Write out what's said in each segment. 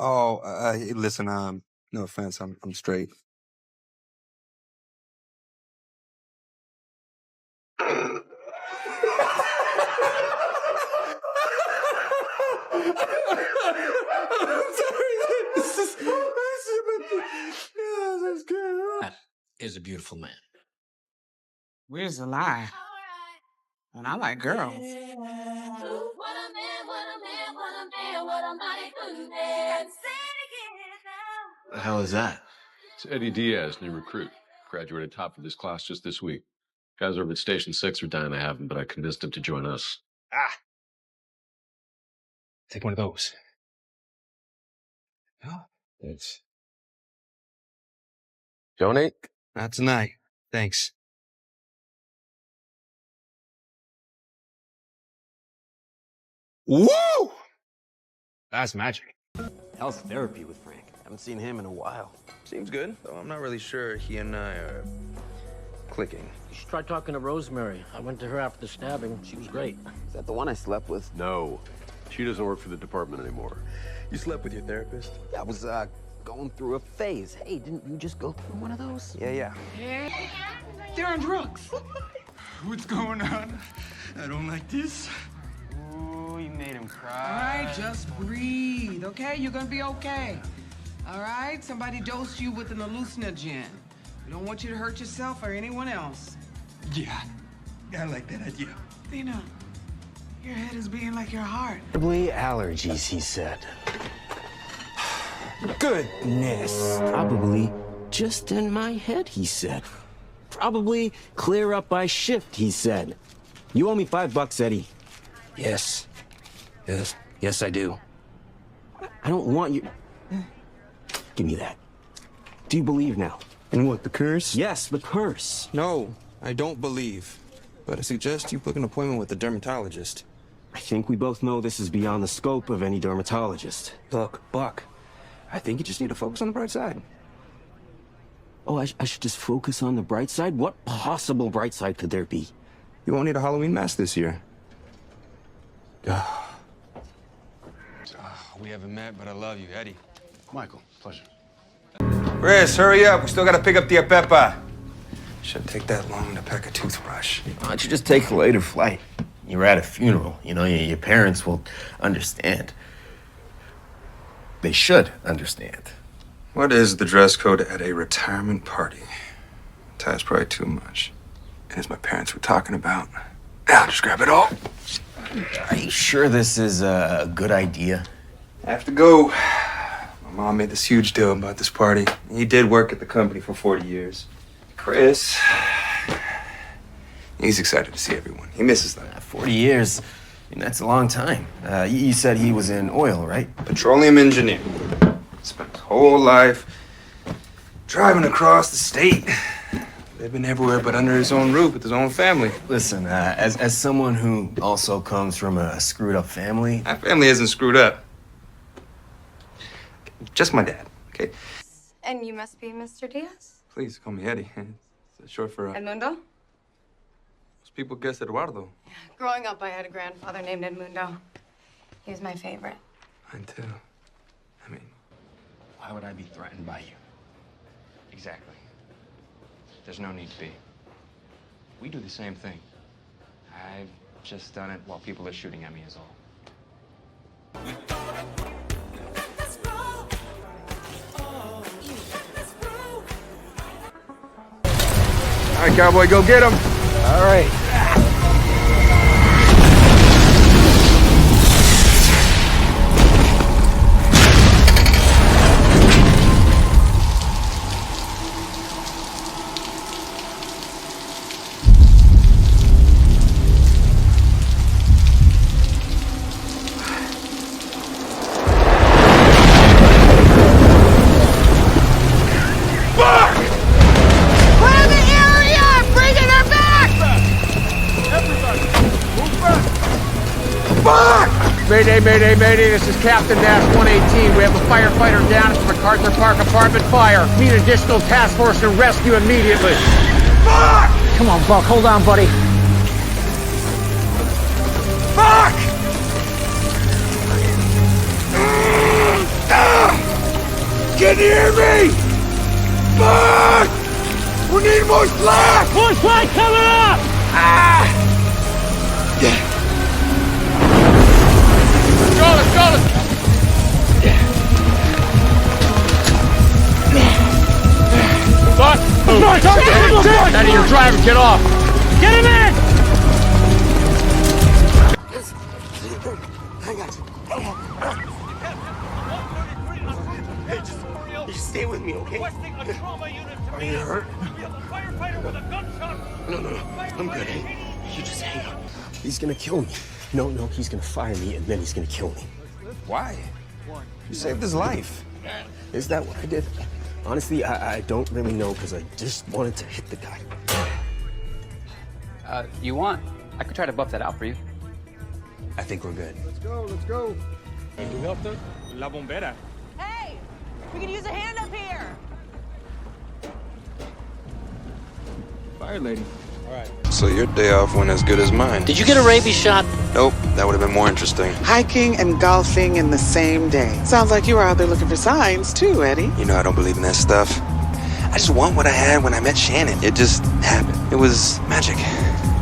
Oh, listen, no offense, I'm straight. That is a beautiful man. Where's the lie? And I like girls. The hell is that? It's Eddie Diaz, new recruit. Graduated top of his class just this week. Guys over at Station 6 are dying to have him, but I convinced him to join us. Take one of those. Oh, thanks. Donate? Not tonight. Thanks. Woo! That's magic. How's therapy with Frank? Haven't seen him in a while. Seems good, though I'm not really sure he and I are clicking. You should try talking to Rosemary. I went to her after the stabbing. She was great. Is that the one I slept with? No, she doesn't work for the department anymore. You slept with your therapist? I was, going through a phase. Hey, didn't you just go through one of those? Yeah. They're on drugs. What's going on? I don't like this. Ooh, you made him cry. All right, just breathe, okay? You're gonna be okay. All right? Somebody dosed you with an hallucinogen. We don't want you to hurt yourself or anyone else. Yeah, I like that idea. Dina, your head is beating like your heart. Probably allergies, he said. Goodness. Probably just in my head, he said. Probably clear up by shift, he said. You owe me $5, Eddie. Yes, I do. I don't want you... Give me that. Do you believe now? And what, the curse? Yes, the curse. No, I don't believe. But I suggest you book an appointment with a dermatologist. I think we both know this is beyond the scope of any dermatologist. Look, Buck, I think you just need to focus on the bright side. Oh, I should just focus on the bright side? What possible bright side could there be? You won't need a Halloween mask this year. We haven't met, but I love you, Eddie. Michael, pleasure. Chris, hurry up. We still gotta pick up the Pepa. Shouldn't take that long to pack a toothbrush. Why don't you just take a later flight? You're at a funeral. You know, your parents will understand. They should understand. What is the dress code at a retirement party? Ties probably too much. And as my parents were talking about, I'll just grab it all. Are you sure this is a good idea? I have to go. My mom made this huge deal about this party. He did work at the company for 40 years. Chris, he's excited to see everyone. He misses that. 40 years. I mean, that's a long time. You said he was in oil, right? Petroleum engineer. Spent his whole life driving across the state. Living everywhere but under his own roof with his own family. Listen, as someone who also comes from a screwed up family... My family isn't screwed up. Just my dad, okay? And you must be Mr. Diaz? Please call me Eddie. It's short for... Edmundo? Most people guess Eduardo. Yeah. Growing up, I had a grandfather named Edmundo. He was my favorite. Mine too. I mean... Why would I be threatened by you? Exactly. There's no need to be. We do the same thing. I've just done it while people are shooting at me is all. All right, cowboy, go get him. All right. Mayday, mayday, mayday. This is Captain Nash 118. We have a firefighter down at the MacArthur Park apartment fire. Need additional task force and rescue immediately. Fuck! Come on, Buck. Hold on, buddy. Fuck! can you hear me? Fuck! We need more slack! More slack coming up! Let's go! Buck! Eddie, you're driving, get off! Get him in! I got you. Just stay with me, okay? Are you hurt? No. I'm good. You just hang on. He's gonna kill me. No, he's gonna fire me and then he's gonna kill me. Why? You saved his life. Is that what I did? Honestly, I don't really know because I just wanted to hit the guy. You want? I could try to buff that out for you. I think we're good. Let's go. La bombera. Hey! We can use a hand up here! Fire lady. All right. So your day off went as good as mine. Did you get a rabies shot? Nope, that would have been more interesting. Hiking and golfing in the same day. Sounds like you were out there looking for signs, too, Eddie. You know I don't believe in that stuff. I just want what I had when I met Shannon. It just happened. It was magic.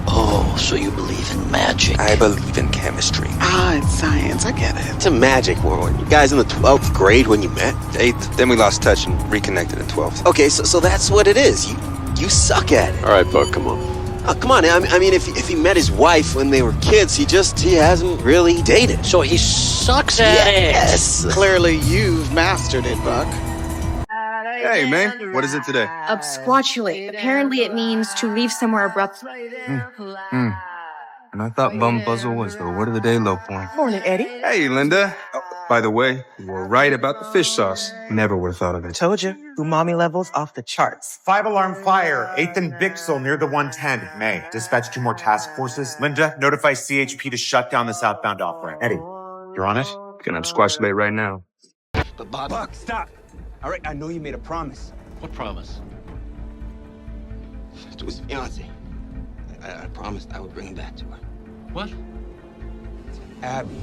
Oh, so you believe in magic? I believe in chemistry. Ah, it's science. I get it. It's a magic world. You guys in the 12th grade when you met? 8th, then we lost touch and reconnected in 12th. Okay, so that's what it is. You suck at it. All right, Buck, come on. Oh, come on. I mean, if he met his wife when they were kids, he hasn't really dated. So he sucks at it. Yes. Clearly, you've mastered it, Buck. Hey, man, what is it today? Absquatulate. Apparently it means to leave somewhere abruptly. And I thought bum puzzle was the word of the day low point. Morning, Eddie. Hey, Linda. Oh, by the way, you were right about the fish sauce. Never would have thought of it. Told you. Umami levels off the charts. 5-alarm fire, 8th and Bixel near the 110. May, dispatch 2 more task forces. Linda, notify CHP to shut down the southbound off-ramp. Eddie, you're on it? Gonna absquatulate right now. But Bob, Buck, stop. All right, I know you made a promise. what promise? To his fiance. I promised I would bring him back to her. What? Abby.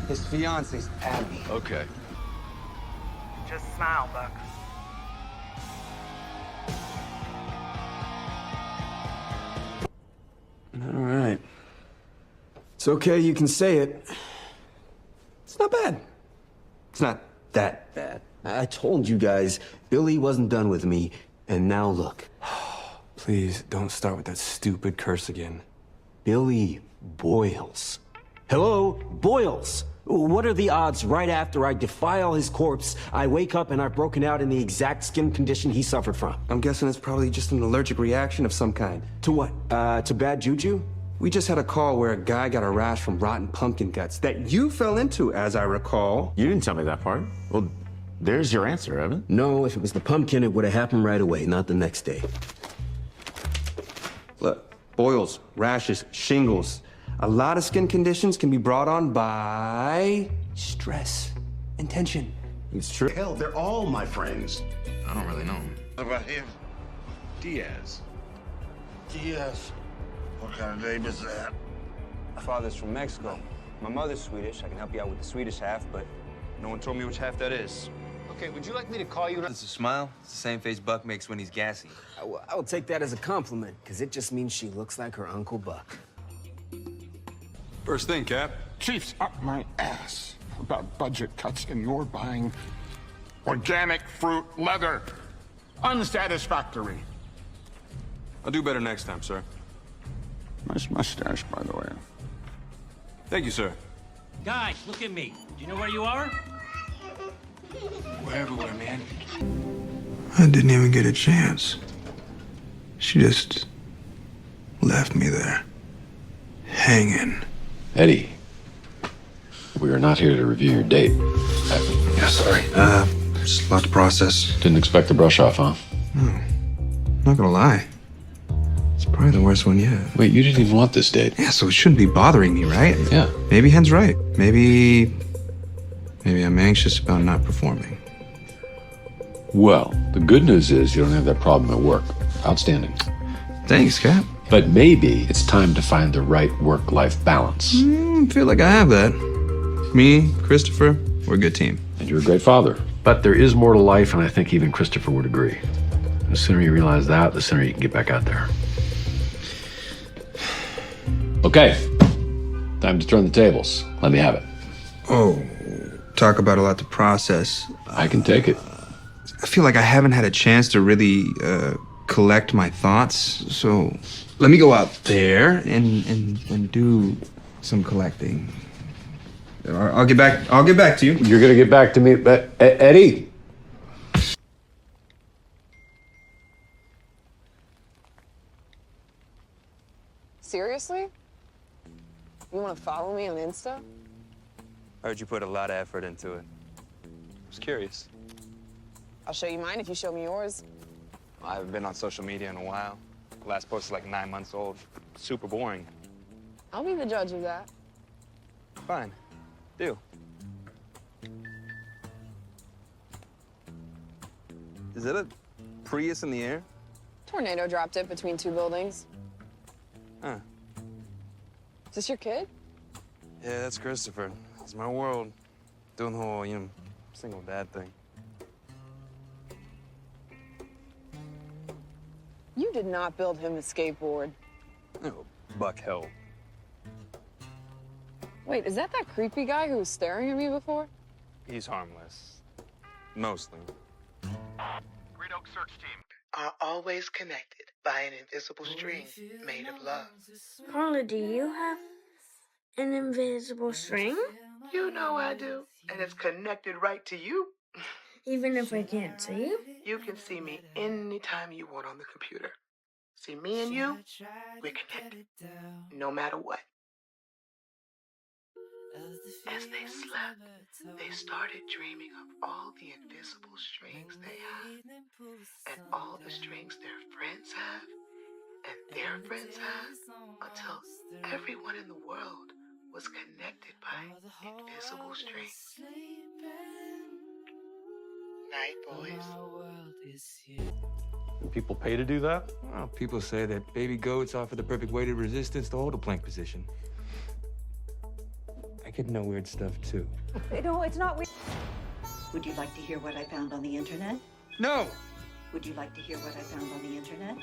His fiance's Abby. Okay. Just smile, Buck. All right. It's okay, you can say it. It's not bad. It's not that bad. I told you guys, Billy wasn't done with me, and now look. Please, don't start with that stupid curse again. Billy Boyles. Hello, Boyles. What are the odds right after I defile his corpse, I wake up and I've broken out in the exact skin condition he suffered from? I'm guessing it's probably just an allergic reaction of some kind. To what? To bad juju? We just had a call where a guy got a rash from rotten pumpkin guts that you fell into, as I recall. You didn't tell me that part. Well, there's your answer, Evan. No, if it was the pumpkin, it would have happened right away, not the next day. Look, boils, rashes, shingles. A lot of skin conditions can be brought on by stress and tension. It's true. Hell, they're all my friends. I don't really know him. What about him? Diaz. Diaz. What kind of name is that? My father's from Mexico. My mother's Swedish. I can help you out with the Swedish half, but no one told me which half that is. Okay, would you like me to call you? It's a smile. It's the same face Buck makes when he's gassy. I will take that as a compliment, because it just means she looks like her Uncle Buck. First thing, Cap. Chief's up my ass about budget cuts and you're buying organic fruit leather. Unsatisfactory. I'll do better next time, sir. Nice mustache, by the way. Thank you, sir. Guys, look at me. Do you know where you are? We're everywhere, man. I didn't even get a chance. She just left me there, hanging. Eddie, we are not here to review your date. Yeah, sorry. Just a lot to process. Didn't expect the brush off, huh? Not gonna lie. It's probably the worst one yet. Wait, you didn't even want this date. Yeah, so it shouldn't be bothering me, right? Yeah. Maybe Hen's right. Maybe I'm anxious about not performing. Well, the good news is you don't have that problem at work. Outstanding. Thanks, Cap. But maybe it's time to find the right work-life balance. I feel like I have that. Me, Christopher, we're a good team. And you're a great father. But there is more to life, and I think even Christopher would agree. The sooner you realize that, the sooner you can get back out there. Okay. Time to turn the tables. Let me have it. Oh, talk about a lot to process. I can take it. I feel like I haven't had a chance to really collect my thoughts, so let me go out there and do some collecting. I'll get back to you. You're gonna get back to me, Eddie. Seriously? You want to follow me on Insta? I heard you put a lot of effort into it. I was curious. I'll show you mine if you show me yours. I haven't been on social media in a while. The last post is like 9 months old. Super boring. I'll be the judge of that. Fine. Do. Is that a Prius in the air? Tornado dropped it between two buildings. Huh. Is this your kid? Yeah, that's Christopher. It's my world. Doing the whole, single dad thing. You did not build him a skateboard. No, buck hell. Wait, is that creepy guy who was staring at me before? He's harmless. Mostly. Green Oak search team are always connected by an invisible string made of love. Carla, do you have an invisible string? You know I do, and it's connected right to you. Even if I can't see you? You can see me anytime you want on the computer. See, me and you, we're connected, no matter what. As they slept, they started dreaming of all the invisible strings they have, and all the strings their friends have, and their friends have, until everyone in the world was connected by invisible strings. Night, boys. Do people pay to do that? Well, people say that baby goats offer the perfect weighted resistance to hold a plank position. I get no weird stuff, too. No, it's not weird. Would you like to hear what I found on the internet? No! Would you like to hear what I found on the internet?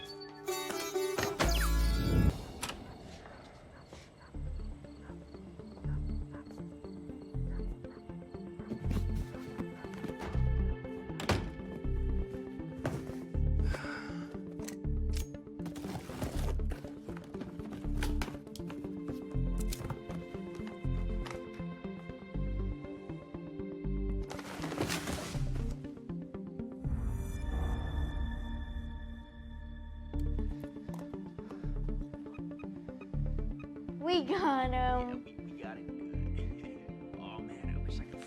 We got him. We got it good. Oh, man, I wish I could.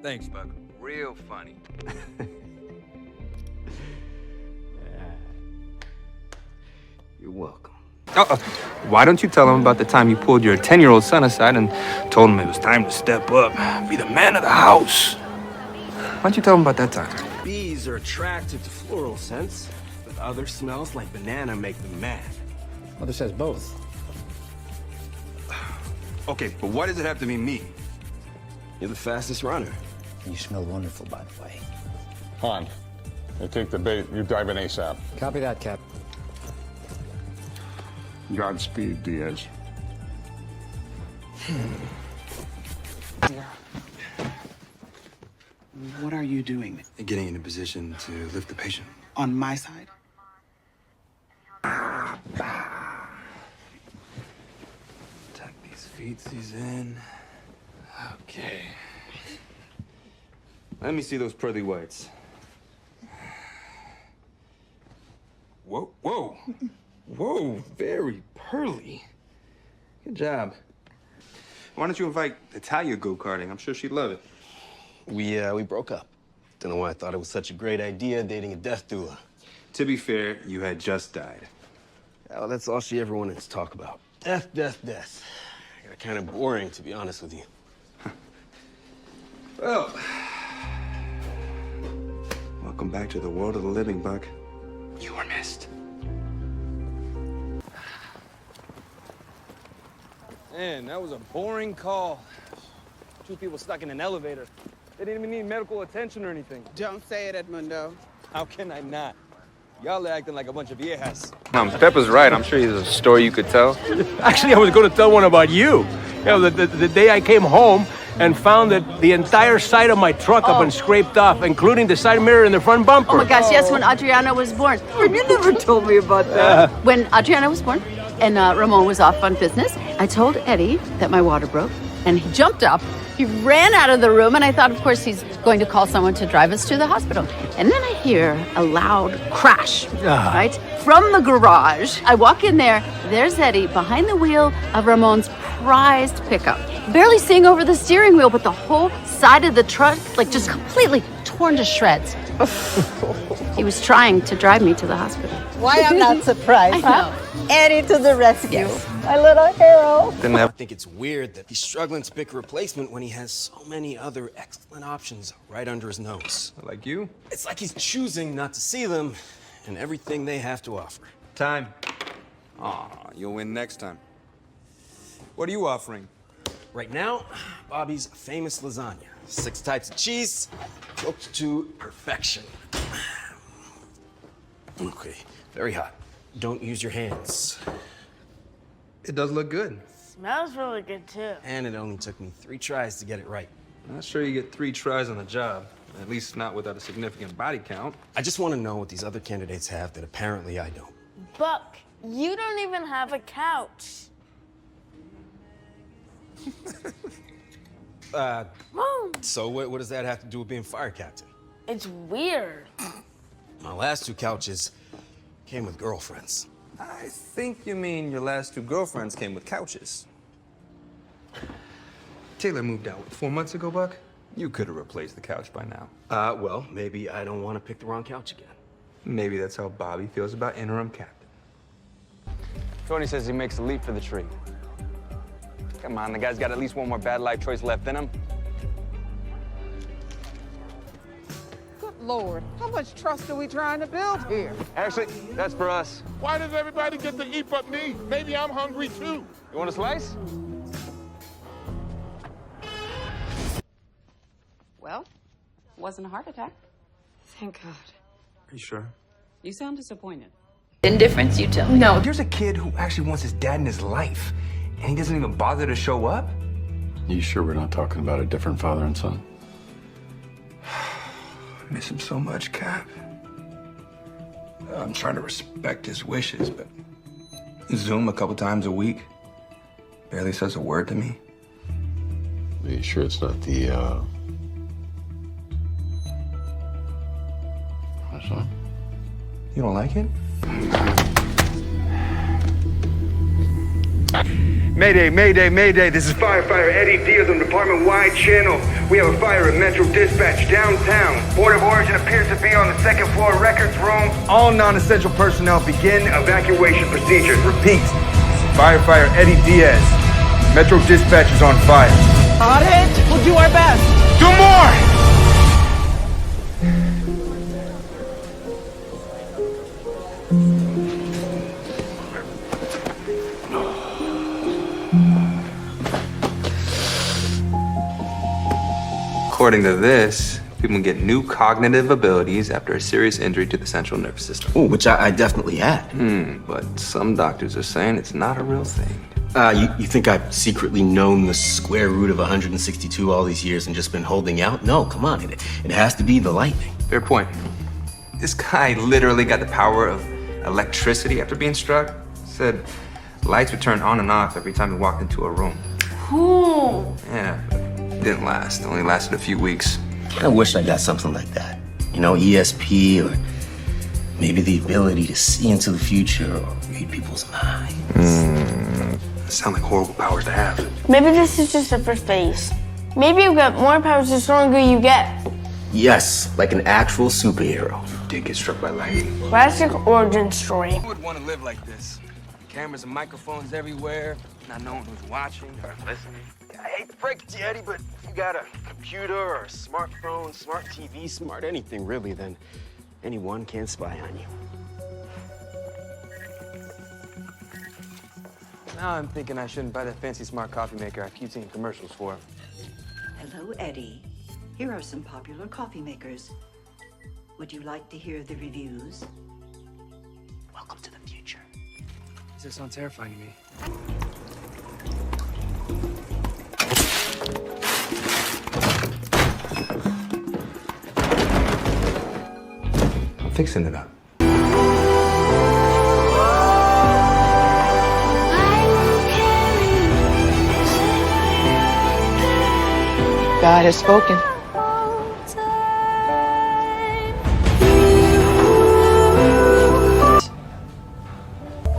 Thanks, Buck. Real funny. You're welcome. Why don't you tell him about the time you pulled your 10-year-old son aside and told him it was time to step up, be the man of the house? Why don't you tell him about that time? Bees are attracted to floral scents, but other smells like banana make them mad. Mother says both. Okay, but why does it have to be me? You're the fastest runner. You smell wonderful, by the way. Han, you take the bait. You dive in ASAP. Copy that, Cap. Godspeed, Diaz. What are you doing? Getting in a position to lift the patient. On my side? Tuck these feetsies in. Okay. Let me see those pearly whites. Whoa, whoa. Whoa, very pearly. Good job. Why don't you invite Natalia go-karting? I'm sure she'd love it. We broke up. Don't know why I thought it was such a great idea dating a death doula. To be fair, you had just died. Yeah, well, that's all she ever wanted to talk about. Death, death, death. Got kind of boring, to be honest with you. Well, welcome back to the world of the living, Buck. You were missed. Man, that was a boring call. two people stuck in an elevator. They didn't even need medical attention or anything. Don't say it, Edmundo. How can I not? Y'all are acting like a bunch of viejas. Pepper's right. I'm sure there's a story you could tell. Actually, I was going to tell one about you. You know, the day I came home and found that the entire side of my truck had been scraped off, including the side mirror and the front bumper. Oh my gosh, yes, when Adriana was born. You never told me about that. When Adriana was born and Ramon was off on business, I told Eddie that my water broke, and he jumped up. He ran out of the room, and I thought, of course, he's going to call someone to drive us to the hospital. And then I hear a loud crash, right, from the garage. I walk in there. There's Eddie behind the wheel of Ramon's prized pickup, barely seeing over the steering wheel, but the whole side of the truck, like, just completely torn to shreds. He was trying to drive me to the hospital. Why I'm not surprised, huh? Eddie to the rescue. Yes. My little hero. I think it's weird that he's struggling to pick a replacement when he has so many other excellent options right under his nose. Like you? It's like he's choosing not to see them and everything they have to offer. Time. Aw, you'll win next time. What are you offering? Right now, Bobby's famous lasagna. 6 types of cheese, cooked to perfection. Okay, very hot. Don't use your hands. It does look good. Smells really good too. And it only took me 3 tries to get it right. I'm not sure you get 3 tries on the job. At least not without a significant body count. I just want to know what these other candidates have that apparently I don't. Buck, you don't even have a couch. Mom, So what does that have to do with being fire captain? it's weird. My last 2 couches came with girlfriends. I think you mean your last 2 girlfriends came with couches. Taylor moved out, 4 months ago, Buck? You could have replaced the couch by now. Well, maybe I don't want to pick the wrong couch again. Maybe that's how Bobby feels about interim captain. Tony says he makes a leap for the tree. Come on, the guy's got at least one more bad life choice left in him. Good Lord, how much trust are we trying to build here? Actually, that's for us. Why does everybody get to eat but me? Maybe I'm hungry too. You want a slice? Well, it wasn't a heart attack. Thank God. Are you sure? You sound disappointed. Indifference, you tell me. No, there's a kid who actually wants his dad in his life, and he doesn't even bother to show up? You sure we're not talking about a different father and son? I miss him so much, Cap. I'm trying to respect his wishes, but Zoom a couple times a week. Barely says a word to me. Are you sure it's not the, my son? You don't like it? Mayday, mayday, mayday. This is firefighter Eddie Diaz on department-wide channel. We have a fire at Metro Dispatch downtown. Port of origin appears to be on the 2nd floor records room. All non-essential personnel begin evacuation procedures. Repeat. Firefighter Eddie Diaz. Metro Dispatch is on fire. On it. We'll do our best. Do more! According to this, people get new cognitive abilities after a serious injury to the central nervous system. Oh, which I definitely had. But some doctors are saying it's not a real thing. You think I've secretly known the square root of 162 all these years and just been holding out? No, come on. It has to be the lightning. Fair point. This guy literally got the power of electricity after being struck. Said lights would turn on and off every time he walked into a room. Cool. Yeah, but it didn't last. Only lasted a few weeks. I wish I got something like that. You know, ESP or maybe the ability to see into the future or read people's minds. Sound like horrible powers to have. Maybe this is just the first phase. Maybe you get more powers the stronger you get. Yes, like an actual superhero. You did get struck by lightning. Classic origin story. Who would want to live like this? Cameras and microphones everywhere, not knowing who's watching or listening. I hate to break it to you, Eddie, but if you got a computer or a smartphone, smart TV, smart anything really, then anyone can spy on you. Now I'm thinking I shouldn't buy that fancy smart coffee maker I keep seeing commercials for. Hello, Eddie. Here are some popular coffee makers. Would you like to hear the reviews? Welcome to the future. Does this sound terrifying to me? I'm fixing it up. God has spoken.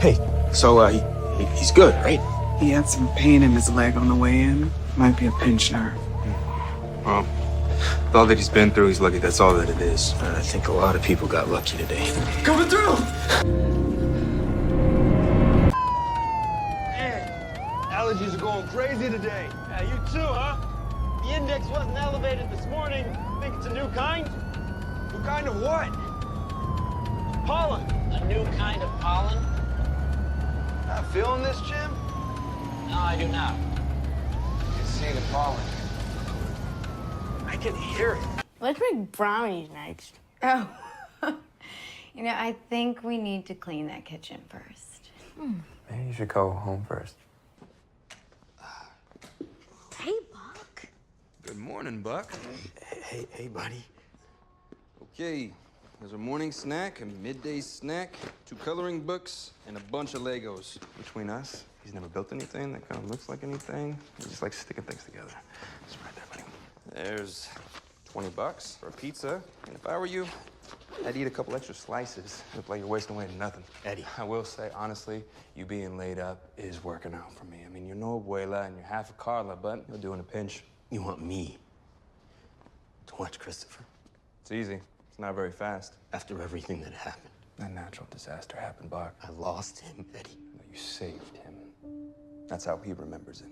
Hey, so he's good, right? He had some pain in his leg on the way in. Might be a pinched nerve. Well, with all that he's been through, he's lucky that's all that it is. I think a lot of people got lucky today. Coming through! Allergies are going crazy today. Yeah, you too, huh? The index wasn't elevated this morning. Think it's a new kind? New kind of what? Pollen. A new kind of pollen? Not feeling this, Jim? No, I do not. You see the pollen. I can hear it. Let's make brownies next. Oh. You know, I think we need to clean that kitchen first. Maybe you should go home first. Hey, Buck. Good morning, Buck. Hey, buddy. Okay, there's a morning snack, a midday snack, 2 coloring books, and a bunch of Legos. Between us, he's never built anything that kind of looks like anything. He just likes sticking things together. It's right there, buddy. There's $20 for a pizza. And if I were you, I'd eat a couple extra slices. Look like you're wasting away to nothing. Eddie. I will say, honestly, you being laid up is working out for me. I mean, you're no abuela and you're half a Carla, but you'll do in a pinch. You want me to watch Christopher? It's easy. It's not very fast. After everything that happened. A natural disaster happened, Buck. I lost him, Eddie. No, you saved him. That's how he remembers it.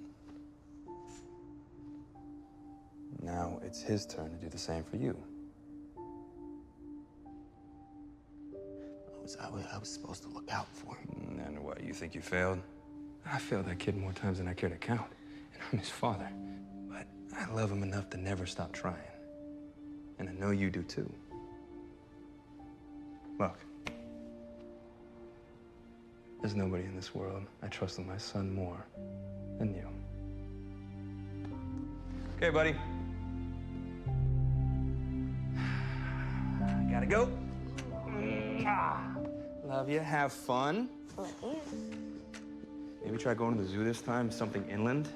Now it's his turn to do the same for you. I was supposed to look out for him. And what, you think you failed? I failed that kid more times than I care to count. And I'm his father. But I love him enough to never stop trying. And I know you do too. Look. There's nobody in this world I trust with my son more than you. Okay, buddy. Gotta go. Love you. Have fun. Maybe try going to the zoo this time, something inland.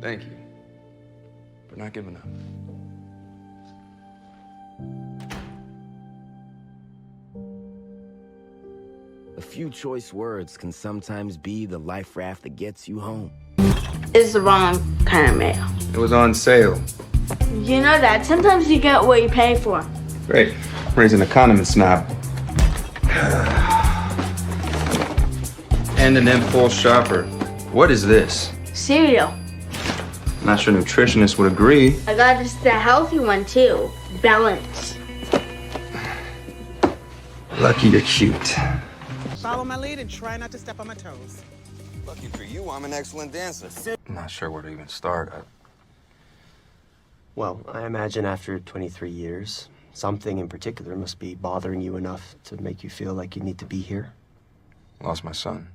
Thank you for not giving up. A few choice words can sometimes be the life raft that gets you home. It's the wrong kind of mail. It was on sale. You know that. Sometimes you get what you pay for. Great. Raising a condiment snob. And an impulse shopper. What is this? Cereal. Not sure nutritionists would agree. I got just the healthy one too. Balance. Lucky you're cute. Follow my lead and try not to step on my toes. Lucky for you, I'm an excellent dancer. I'm not sure where to even start. Well, I imagine after 23 years, something in particular must be bothering you enough to make you feel like you need to be here. Lost my son.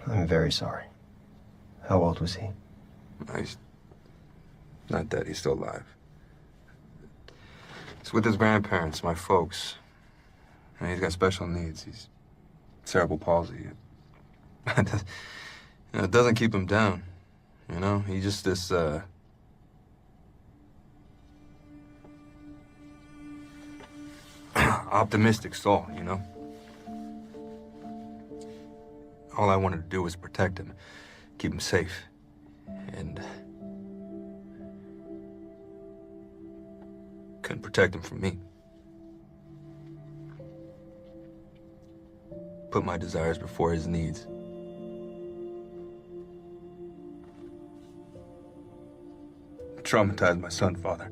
I'm very sorry. How old was he? He's not dead. He's still alive. He's with his grandparents, my folks. And he's got special needs. He's cerebral palsy. It doesn't keep him down. You know, he's just this, optimistic soul, you know? All I wanted to do was protect him, keep him safe, and couldn't protect him from me. Put my desires before his needs. Traumatized my son, Father.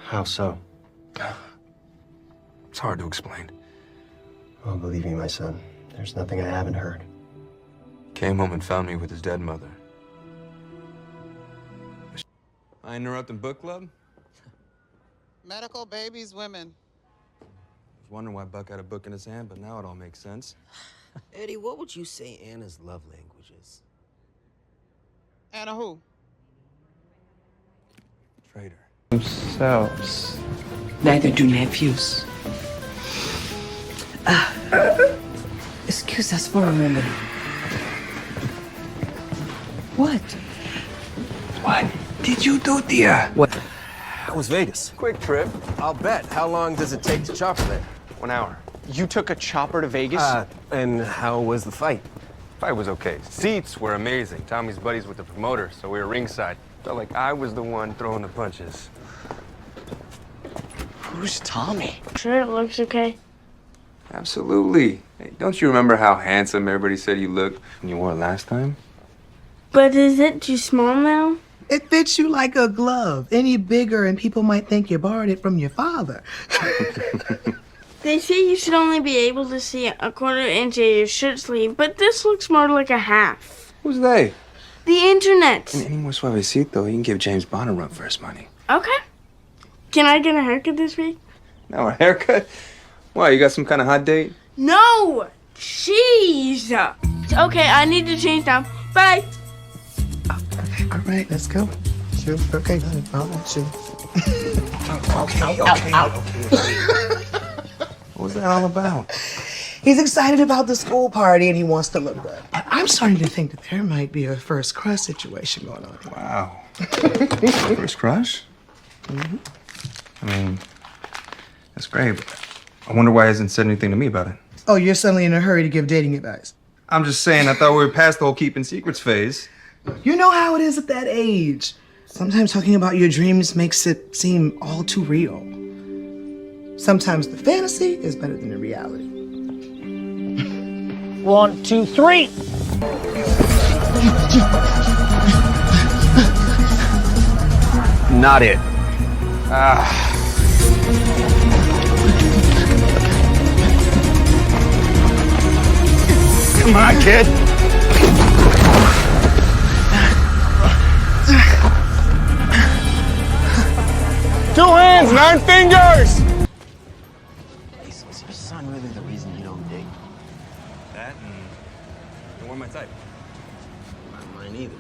How so? It's hard to explain. Oh, believe me, my son, there's nothing I haven't heard. Came home and found me with his dead mother. I interrupting book club? Medical babies, women. I was wondering why Buck had a book in his hand, but now it all makes sense. Eddie, what would you say Anna's love language is? Anna who? Traitor. Themselves. Neither do nephews. Excuse us for a moment. What? What did you do, dear? What? How was Vegas? Quick trip. I'll bet. How long does it take to chopper there? 1 hour. You took a chopper to Vegas? And how was the fight? Fight was okay. Seats were amazing. Tommy's buddies with the promoter, so we were ringside. Felt like I was the one throwing the punches. Who's Tommy? Sure, it looks okay. Absolutely. Hey, don't you remember how handsome everybody said you looked when you wore it last time? But is it too small now? It fits you like a glove. Any bigger and people might think you borrowed it from your father. They say you should only be able to see a quarter inch of your shirt sleeve, but this looks more like a half. Who's they? The internet. Any more suavecito, you can give James Bond a run for his money. Okay. Can I get a haircut this week? Now a haircut? Why, you got some kind of hot date? No! Jeez! Okay, I need to change now. Bye! All right, let's go. Sure. Okay, honey. I'll shoot. What was that all about? He's excited about the school party and he wants to look good. But I'm starting to think that there might be a first crush situation going on. Wow. First crush? Mm-hmm. I mean, that's great, but I wonder why he hasn't said anything to me about it. Oh, you're suddenly in a hurry to give dating advice. I'm just saying, I thought we were past the whole keeping secrets phase. You know how it is at that age. Sometimes talking about your dreams makes it seem all too real. Sometimes the fantasy is better than the reality. 1, 2, 3. Not it. Come on, kid. Two hands, 9 fingers. Is your son really the reason you don't date? That and you weren't my type. Not mine either.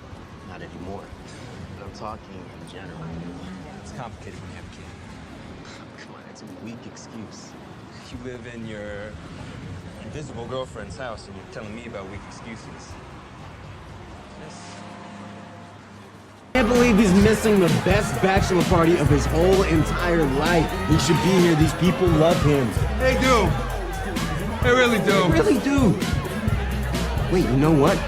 Not anymore. But I'm talking in general. It's complicated when you have a kid. Come on, it's a weak excuse. You live in your invisible girlfriend's house and you're telling me about weak excuses. I can't believe he's missing the best bachelor party of his whole entire life. He should be here. These people love him. They do. They really do. They really do. Wait, you know what?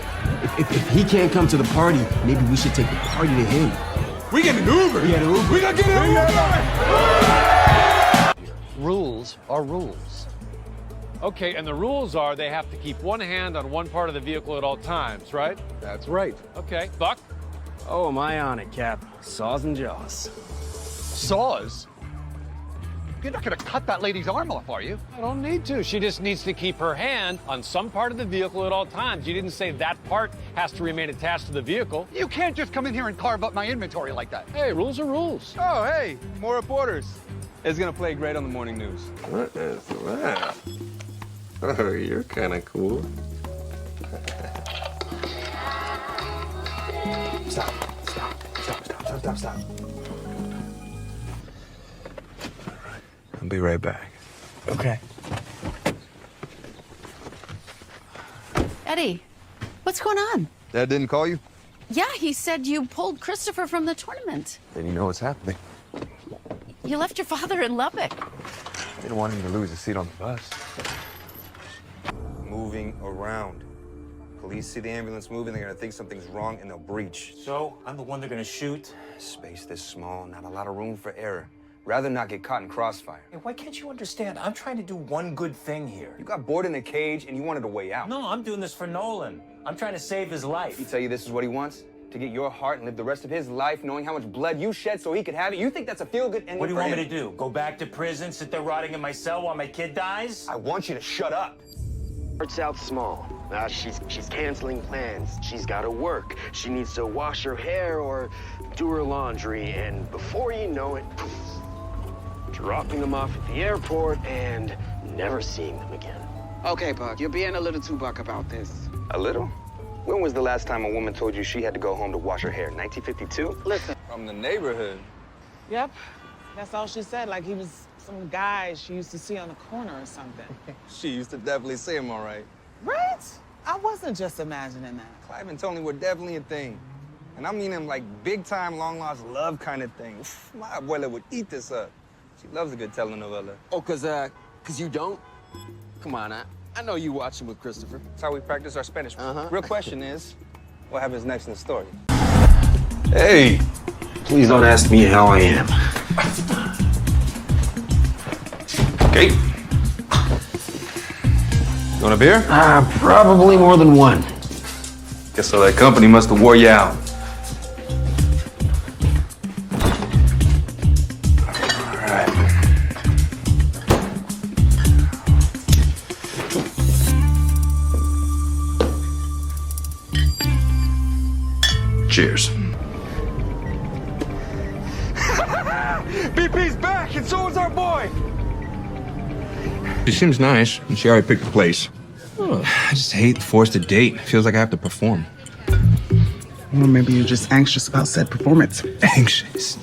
If he can't come to the party, maybe we should take the party to him. We get an Uber. Yeah, an Uber. We gotta get an Uber. Rules are rules. Okay, and the rules are they have to keep one hand on one part of the vehicle at all times, right? That's right. Okay, Buck? Oh, am I on it, Cap? Saws and jaws. Saws? You're not gonna cut that lady's arm off, are you? I don't need to. She just needs to keep her hand on some part of the vehicle at all times. You didn't say that part has to remain attached to the vehicle. You can't just come in here and carve up my inventory like that. Hey, rules are rules. Oh, hey, more reporters. It's gonna play great on the morning news. What is that? Oh, you're kind of cool. Stop. I'll be right back. Okay. Eddie, what's going on? Dad didn't call you? Yeah, he said you pulled Christopher from the tournament. Then you know what's happening. You left your father in Lubbock. They didn't want him to lose his seat on the bus. Moving around. Police see the ambulance moving, they're gonna think something's wrong and they'll breach. So, I'm the one they're gonna shoot? Space this small, not a lot of room for error. Rather not get caught in crossfire. Hey, why can't you understand? I'm trying to do one good thing here. You got bored in a cage and you wanted a way out. No, I'm doing this for Nolan. I'm trying to save his life. He tell you this is what he wants? to get your heart and live the rest of his life knowing how much blood you shed so he could have it? You think that's a feel-good ending? What do you for want me him? to do? Go back to prison, sit there rotting in my cell while my kid dies? I want you to shut up. Starts out small. She's canceling plans. She's got to work. She needs to wash her hair or do her laundry, and before you know it, poof, dropping them off at the airport and never seeing them again. Okay, Buck, you're being a little too buck about this. A little? When was the last time a woman told you she had to go home to wash her hair? 1952? Listen. From the neighborhood. Yep. That's all she said, like he was some guy she used to see on the corner or something. She used to definitely say him all right. Right? I wasn't just imagining that. Clive and Tony were definitely a thing. And I mean him like big-time, long-lost love kind of thing. My abuela would eat this up. She loves a good telenovela. Oh, cause you don't? Come on, I know you watching with Christopher. That's how we practice our Spanish. Uh-huh. Real question is, what happens next in the story? Hey, please don't ask me how I am. Okay. You want a beer? Probably more than one. Guess so that company must have wore you out. All right. Cheers. BP's back, and so is our boy! She seems nice, and she already picked the place. I just hate the forced date. It feels like I have to perform. Well, maybe you're just anxious about said performance. Anxious?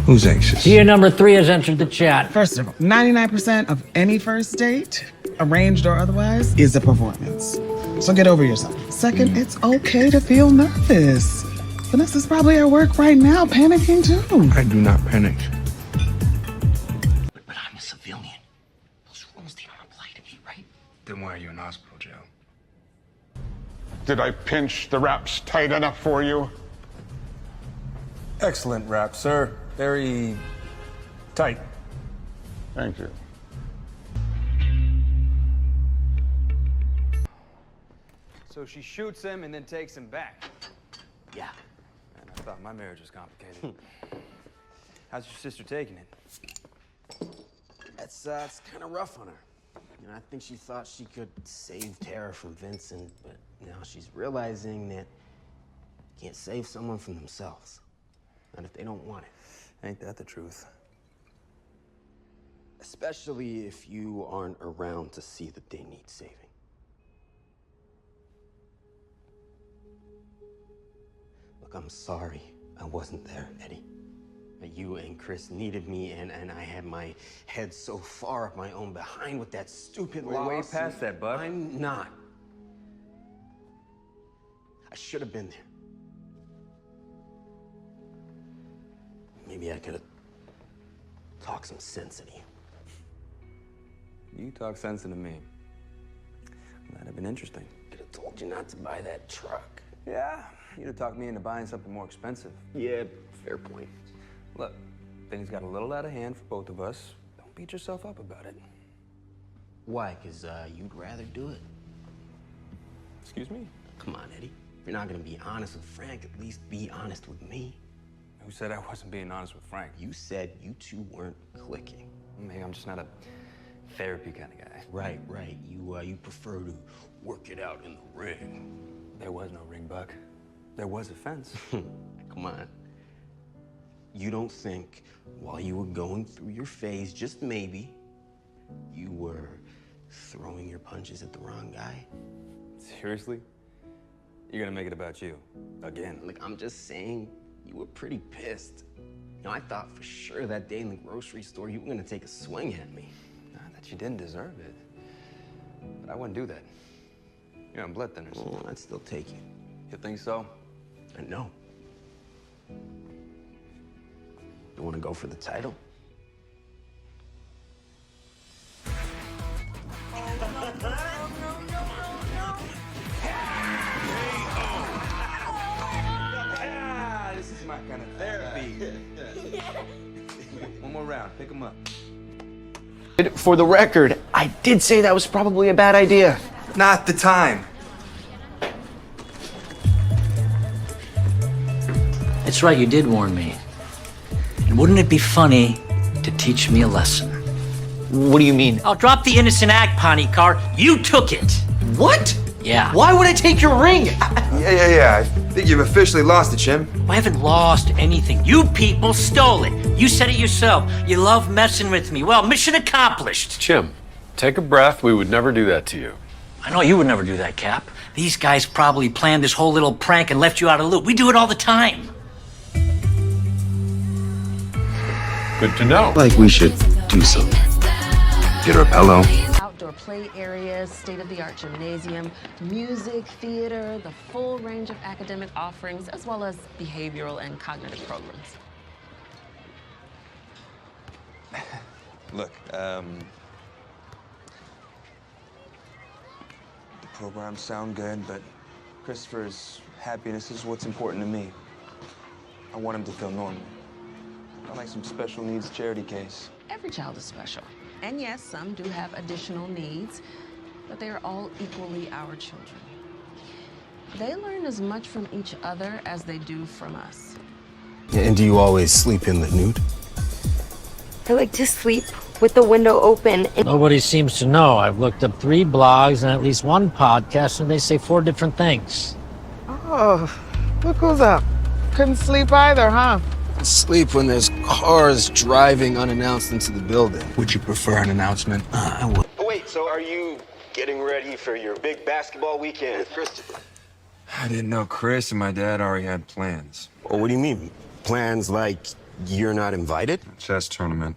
Who's anxious? Dear number 3 has entered the chat. First of all, 99% of any first date, arranged or otherwise, is a performance. So get over yourself. Second, it's okay to feel nervous. Vanessa's probably at work right now, panicking too. I do not panic. But I'm a civilian. Those rules, they don't apply to me, right? Then why are you in hospital jail? Did I pinch the wraps tight enough for you? Excellent wrap, sir. Very tight. Thank you. So she shoots him and then takes him back. Yeah. Man, I thought my marriage was complicated. How's your sister taking it? It's kind of rough on her. You know, I think she thought she could save Tara from Vincent, but now she's realizing that you can't save someone from themselves. Not if they don't want it. Ain't that the truth? Especially if you aren't around to see that they need saving. Look, I'm sorry I wasn't there, Eddie. You and Chris needed me, and I had my head so far up my own behind with that stupid We're lawsuit. way past that, bud. I'm not. I should have been there. Maybe I could have talked some sense into you. You talk sense into me. That'd have been interesting. Could have told you not to buy that truck. Yeah, you'd have talked me into buying something more expensive. Yeah, fair point. Look, things got a little out of hand for both of us. Don't beat yourself up about it. Why? Because you'd rather do it. Excuse me? Come on, Eddie. If you're not gonna be honest with Frank, at least be honest with me. Who said I wasn't being honest with Frank? You said you two weren't clicking. Maybe I'm just not a therapy kind of guy. Right. You prefer to work it out in the ring. There was no ring, Buck. There was a fence. Come on. You don't think while you were going through your phase, just maybe, you were throwing your punches at the wrong guy? Seriously? You're gonna make it about you? Again? Look, I'm just saying, you were pretty pissed. You know, I thought for sure that day in the grocery store you were gonna take a swing at me. Not that you didn't deserve it. But I wouldn't do that. You're on blood thinners. Well, I'd still take you. You think so? I know. You wanna go for the title? This is my kind of therapy. One more round, pick him up. For the record, I did say that was probably a bad idea. Not the time. That's right, you did warn me. And wouldn't it be funny to teach me a lesson? What do you mean? I'll drop the innocent act, Pawnee Car. You took it. What? Yeah. Why would I take your ring? Yeah. I think you've officially lost it, Jim. I haven't lost anything. You people stole it. You said it yourself. You love messing with me. Well, mission accomplished. Jim, take a breath. We would never do that to you. I know you would never do that, Cap. These guys probably planned this whole little prank and left you out of the loop. We do it all the time. Good to know. Like we should do something. Get her a pillow. Outdoor play areas, state-of-the-art gymnasium, music, theater, the full range of academic offerings, as well as behavioral and cognitive programs. Look, the programs sound good, but Christopher's happiness is what's important to me. I want him to feel normal. Not like some special needs charity case. Every child is special. And yes, some do have additional needs, but they are all equally our children. They learn as much from each other as they do from us. And do you always sleep in the nude? I like to sleep with the window open. Nobody seems to know. I've looked up 3 blogs and at least 1 podcast, and they say 4 different things. Oh, look who's up. Couldn't sleep either, huh? Sleep when there's cars driving unannounced into the building. Would you prefer an announcement? I would. Wait, so are you getting ready for your big basketball weekend with Christopher? I didn't know Chris and my dad already had plans. Well, what do you mean? Plans like you're not invited? A chess tournament.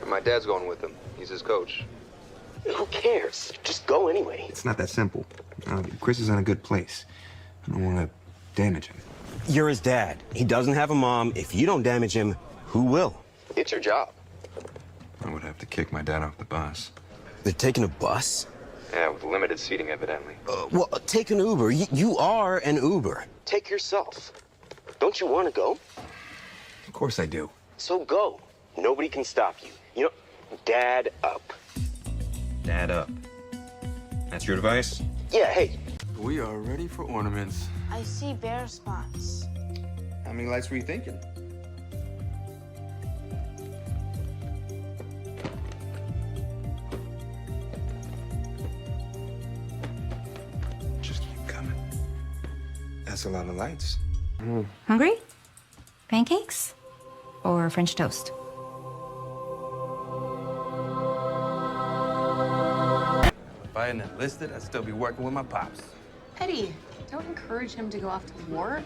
My dad's going with him. He's his coach. Who cares? Just go anyway. It's not that simple. Chris is in a good place. I don't want to damage him. You're his dad. He doesn't have a mom. If you don't damage him, who will? It's your job. I would have to kick my dad off the bus. They're taking a bus? Yeah, with limited seating, evidently. Well, take an Uber. You are an Uber. Take yourself. Don't you want to go? Of course I do. So go. Nobody can stop you. You know, dad up. Dad up. That's your advice? Yeah, hey. We are ready for ornaments. I see bare spots. How many lights were you thinking? Just keep coming. That's a lot of lights. Hungry? Pancakes? Or French toast? If I hadn't enlisted, I'd still be working with my pops. Eddie, don't encourage him to go off to war.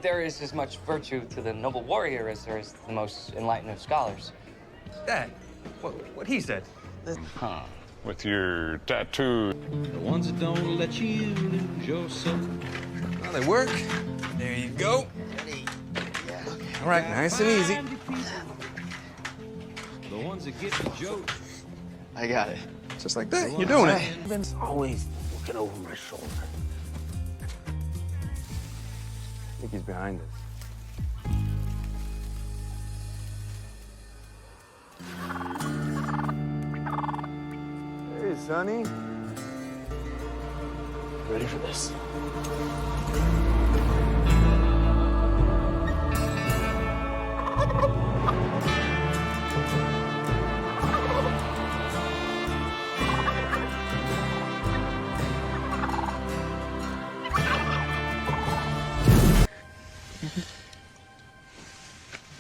There is as much virtue to the noble warrior as there is to the most enlightened of scholars. Dad, what he said. Huh. With your tattoo. The ones that don't let you lose yourself. Well, they work. There you go. All right, nice and easy. The ones that get the joke. I got it. Just like that. You're doing it. Vin's always looking over my shoulder. I think he's behind us. Hey, Sonny. Ready for this?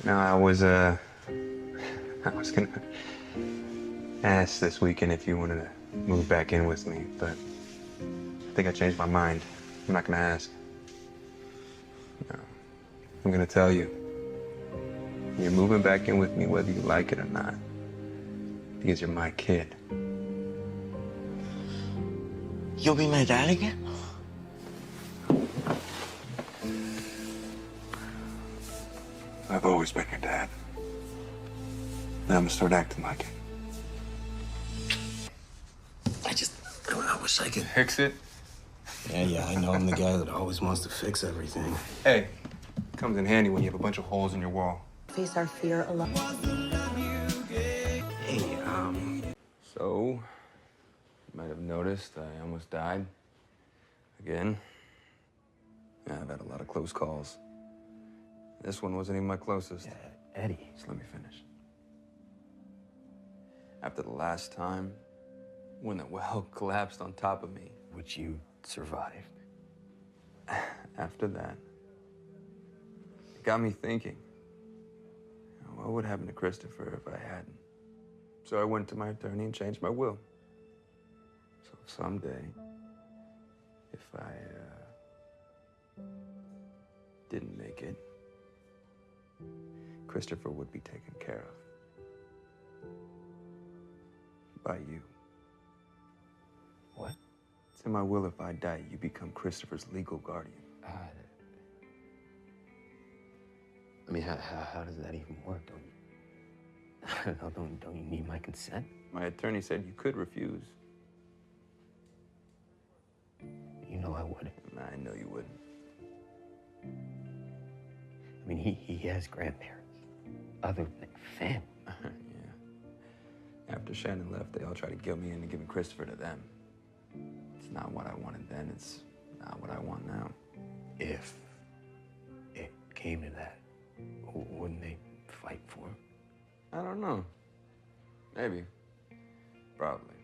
No, I was gonna ask this weekend if you wanted to move back in with me, but I think I changed my mind. I'm not gonna ask. No, I'm gonna tell you. You're moving back in with me whether you like it or not. Because you're my kid. You'll be my dad again? I've always been your dad. Now I'm gonna start acting like it. I wish I could. Fix it? Yeah, I know I'm the guy that always wants to fix everything. Hey, comes in handy when you have a bunch of holes in your wall. Face our fear alone. Hey, so, you might have noticed I almost died. Again. Yeah, I've had a lot of close calls. This one wasn't even my closest. Eddie. Just let me finish. After the last time, when the well collapsed on top of me. Which you survived. After that, it got me thinking, what would happen to Christopher if I hadn't? So I went to my attorney and changed my will. So someday, if I didn't make it, Christopher would be taken care of. By you. What? It's in my will if I die, you become Christopher's legal guardian. I mean, how does that even work? Don't you need my consent? My attorney said you could refuse. You know I wouldn't. I know you wouldn't. I mean, he has grandparents. Other than family. Yeah. After Shannon left, they all tried to guilt me into giving Christopher to them. It's not what I wanted then, it's not what I want now. If it came to that, wouldn't they fight for him? I don't know. Maybe. Probably.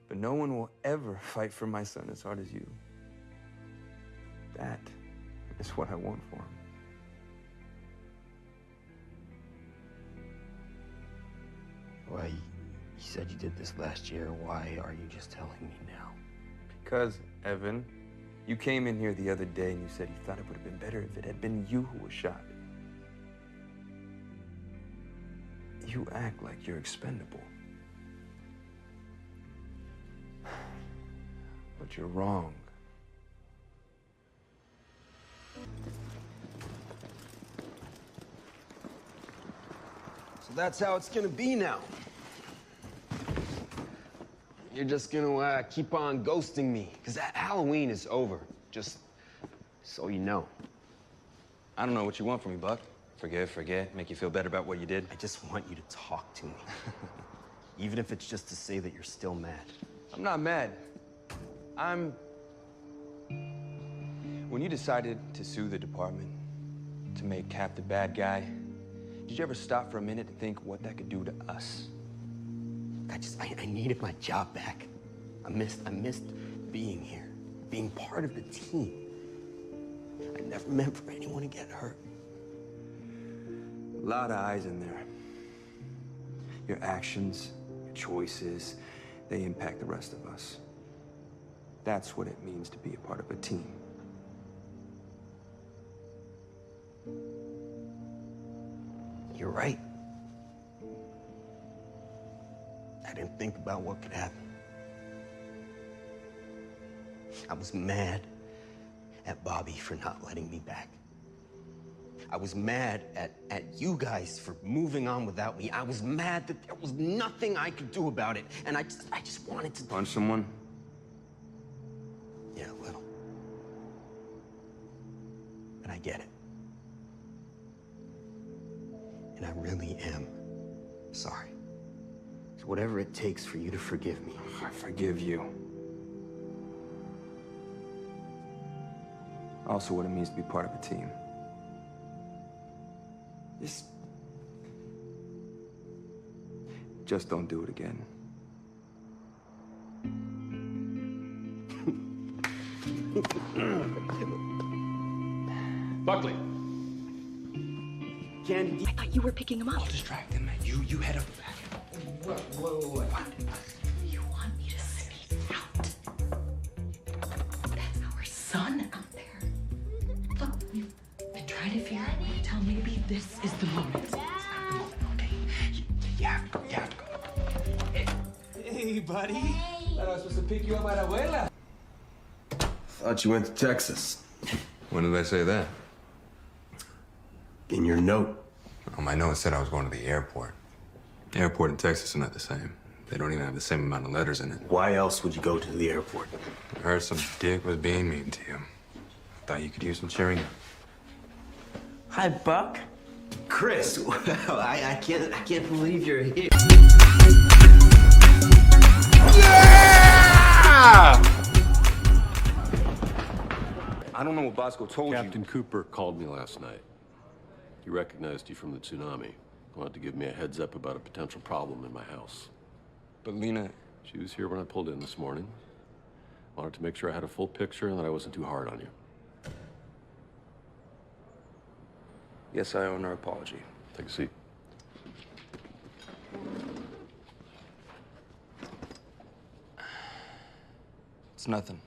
But no one will ever fight for my son as hard as you. That is what I want for him. Why, you said you did this last year. Why are you just telling me now? Because, Evan, you came in here the other day and you said you thought it would have been better if it had been you who was shot. You act like you're expendable. But you're wrong. So that's how it's gonna be now. You're just gonna keep on ghosting me, because Halloween is over, just so you know. I don't know what you want from me, Buck. Forgive, forget, make you feel better about what you did. I just want you to talk to me. Even if it's just to say that you're still mad. I'm not mad. When you decided to sue the department, to make Cap the bad guy, did you ever stop for a minute to think what that could do to us? I needed my job back. I missed being here, being part of the team. I never meant for anyone to get hurt. A lot of eyes in there. Your actions, your choices, they impact the rest of us. That's what it means to be a part of a team. You're right. I didn't think about what could happen. I was mad at Bobby for not letting me back. I was mad at you guys for moving on without me. I was mad that there was nothing I could do about it. And I just wanted to punch someone? Yeah, a little. But I get it. And I really am sorry. So whatever it takes for you to forgive me. I forgive you. Also what it means to be part of a team. Just don't do it again. Buckley. Candy. I thought you were picking him up. I'll distract him, man. You head up the back. Whoa. You want me to sneak out? That's our son out there. Look, we've been trying to figure out where to tell him. Maybe this is the moment. Okay. You have to go. Hey, buddy. Thought I was supposed to pick you up at Abuela. Thought you went to Texas. When did I say that? In your note. Oh, my note said I was going to the airport. Airport and Texas are not the same. They don't even have the same amount of letters in it. Why else would you go to the airport? I heard some dick was being mean to you. Thought you could use some cheering up. Hi, Buck. Chris, wow, I can't believe you're here. I don't know what Bosco told you. Captain Cooper called me last night. He recognized you from the tsunami. Wanted to give me a heads up about a potential problem in my house. But Lena... She was here when I pulled in this morning. Wanted to make sure I had a full picture and that I wasn't too hard on you. Yes, I owe her apology. Take a seat. It's nothing.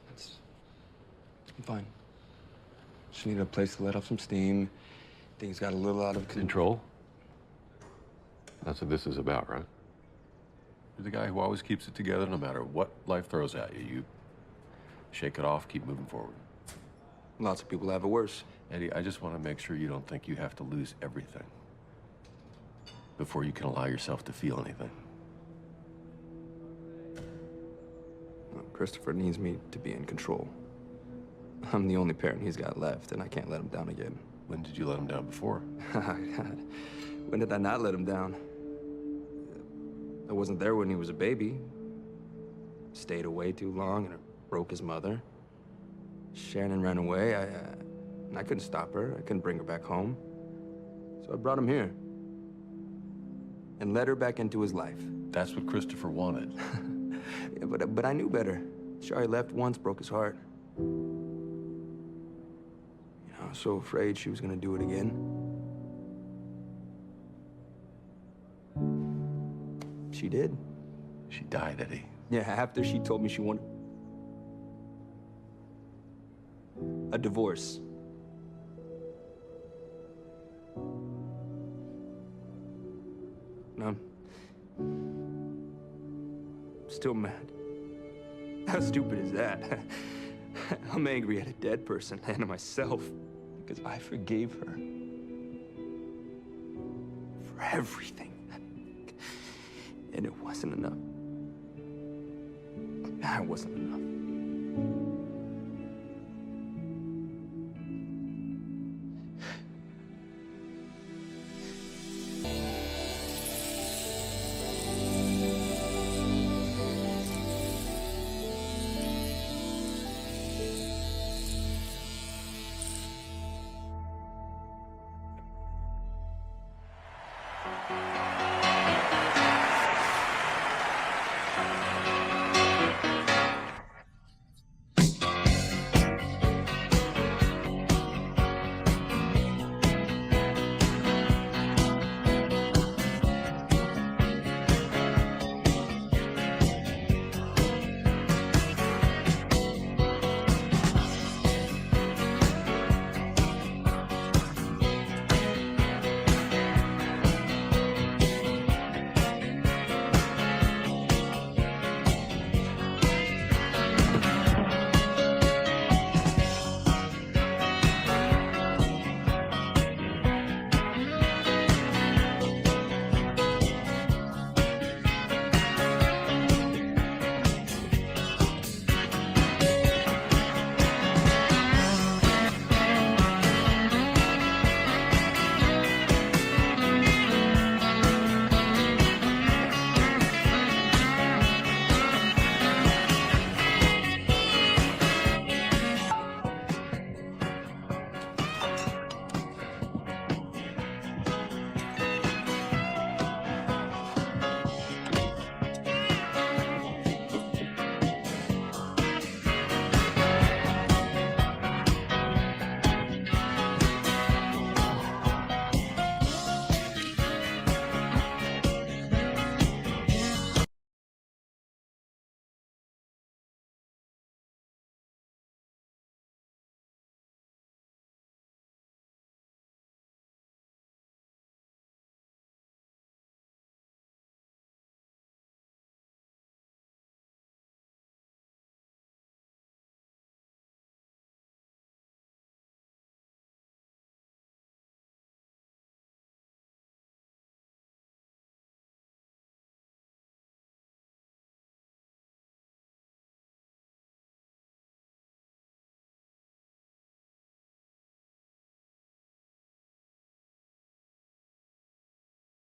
I'm fine. Just needed a place to let off some steam. Things got a little out of control. That's what this is about, right? You're the guy who always keeps it together no matter what life throws at you. You shake it off, keep moving forward. Lots of people have it worse. Eddie, I just want to make sure you don't think you have to lose everything before you can allow yourself to feel anything. Well, Christopher needs me to be in control. I'm the only parent he's got left, and I can't let him down again. When did you let him down before? God. When did I not let him down? I wasn't there when he was a baby. Stayed away too long and it broke his mother. Shannon ran away. I couldn't stop her. I couldn't bring her back home. So I brought him here. And led her back into his life. That's what Christopher wanted. Yeah, but I knew better. Shari left once, broke his heart. You know, I was so afraid she was gonna do it again. She did. She died, Eddie. Yeah, after she told me she wanted a divorce. And I'm still mad. How stupid is that? I'm angry at a dead person and at myself because I forgave her for everything. And it wasn't enough. It wasn't enough.